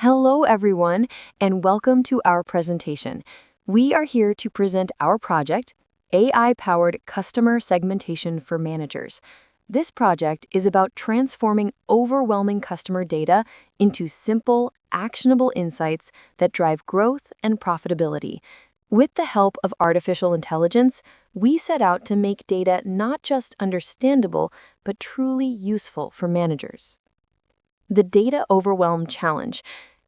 Hello, everyone, and welcome to our presentation. We are here to present our project, AI-Powered Customer Segmentation for Managers. This project is about transforming overwhelming customer data into simple, actionable insights that drive growth and profitability. With the help of artificial intelligence, we set out to make data not just understandable, but truly useful for managers. The data overwhelm challenge.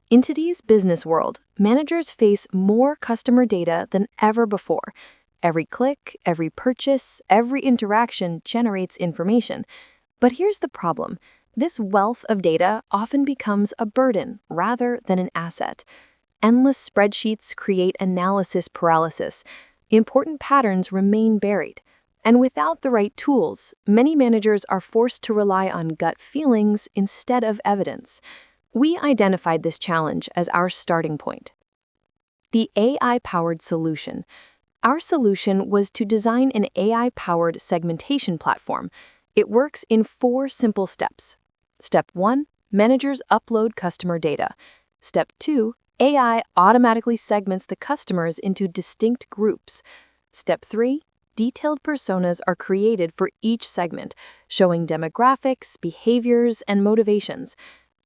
In today's business world, managers face more customer data than ever before. Every click, every purchase, every interaction generates information. But here's the problem. This wealth of data often becomes a burden rather than an asset. Endless spreadsheets create analysis paralysis. Important patterns remain buried. And without the right tools, many managers are forced to rely on gut feelings instead of evidence. We identified this challenge as our starting point. The AI-powered solution. Our solution was to design an AI-powered segmentation platform. It works in 4 simple steps. Step 1, managers upload customer data. Step 2, AI automatically segments the customers into distinct groups. Step 3, detailed personas are created for each segment, showing demographics, behaviors, and motivations.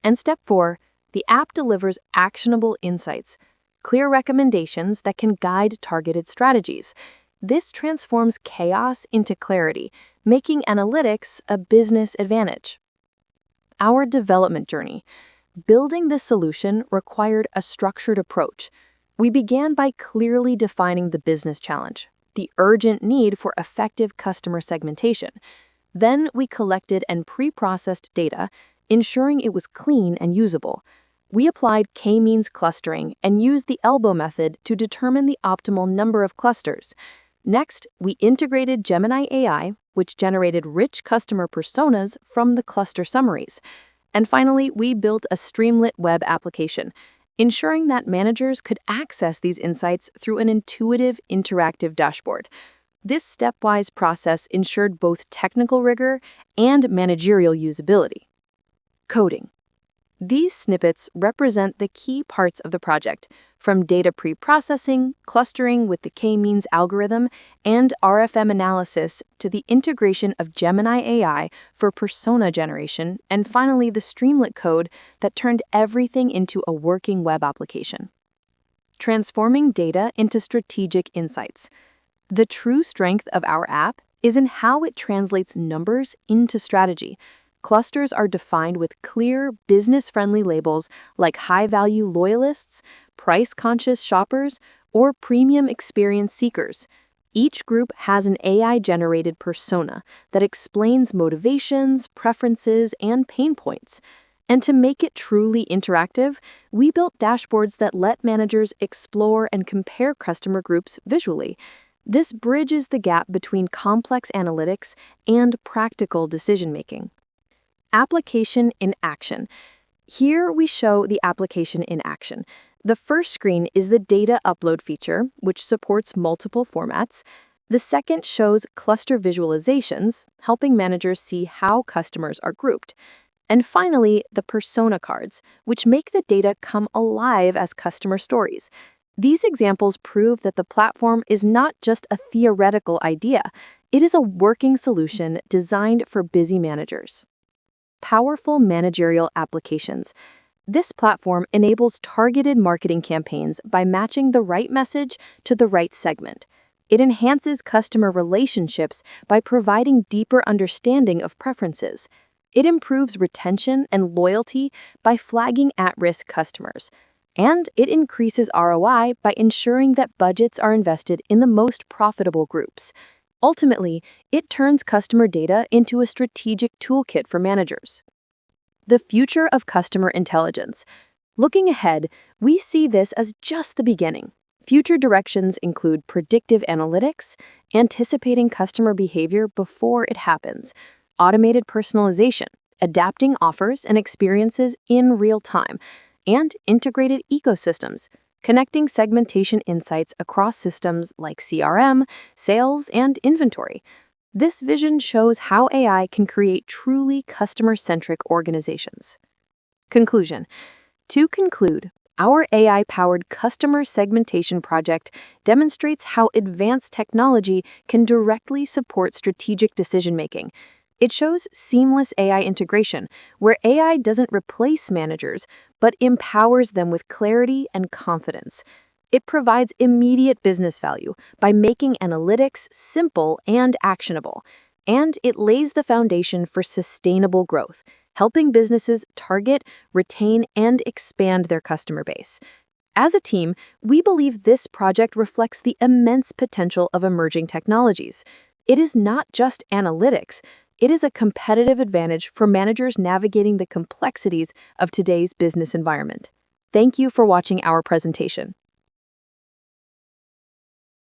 And step 4, the app delivers actionable insights, clear recommendations that can guide targeted strategies. This transforms chaos into clarity, making analytics a business advantage. Our development journey. Building this solution required a structured approach. We began by clearly defining the business challenge, the urgent need for effective customer segmentation. Then we collected and pre-processed data, ensuring it was clean and usable. We applied k-means clustering and used the elbow method to determine the optimal number of clusters. Next, we integrated Gemini AI, which generated rich customer personas from the cluster summaries. And finally, we built a Streamlit web application, ensuring that managers could access these insights through an intuitive, interactive dashboard. This stepwise process ensured both technical rigor and managerial usability. Coding. These snippets represent the key parts of the project, from data pre-processing, clustering with the k-means algorithm, and RFM analysis to the integration of Gemini AI for persona generation, and finally the Streamlit code that turned everything into a working web application. Transforming data into strategic insights. The true strength of our app is in how it translates numbers into strategy. Clusters are defined with clear, business-friendly labels like high-value loyalists, price-conscious shoppers, or premium experience seekers. Each group has an AI-generated persona that explains motivations, preferences, and pain points. And to make it truly interactive, we built dashboards that let managers explore and compare customer groups visually. This bridges the gap between complex analytics and practical decision-making. Application in action. Here we show the application in action. The first screen is the data upload feature, which supports multiple formats. The second shows cluster visualizations, helping managers see how customers are grouped. And finally, the persona cards, which make the data come alive as customer stories. These examples prove that the platform is not just a theoretical idea. It is a working solution designed for busy managers. Powerful managerial applications. This platform enables targeted marketing campaigns by matching the right message to the right segment. It enhances customer relationships by providing deeper understanding of preferences. It improves retention and loyalty by flagging at-risk customers. And it increases ROI by ensuring that budgets are invested in the most profitable groups. Ultimately, it turns customer data into a strategic toolkit for managers. The future of customer intelligence. Looking ahead, we see this as just the beginning. Future directions include predictive analytics, anticipating customer behavior before it happens, automated personalization, adapting offers and experiences in real time, and integrated ecosystems, connecting segmentation insights across systems like CRM, sales, and inventory. This vision shows how AI can create truly customer-centric organizations. Conclusion. To conclude, our AI-powered customer segmentation project demonstrates how advanced technology can directly support strategic decision-making. It shows seamless AI integration, where AI doesn't replace managers, but empowers them with clarity and confidence. It provides immediate business value by making analytics simple and actionable, and it lays the foundation for sustainable growth, helping businesses target, retain, and expand their customer base. As a team, we believe this project reflects the immense potential of emerging technologies. It is not just analytics, it is a competitive advantage for managers navigating the complexities of today's business environment. Thank you for watching our presentation.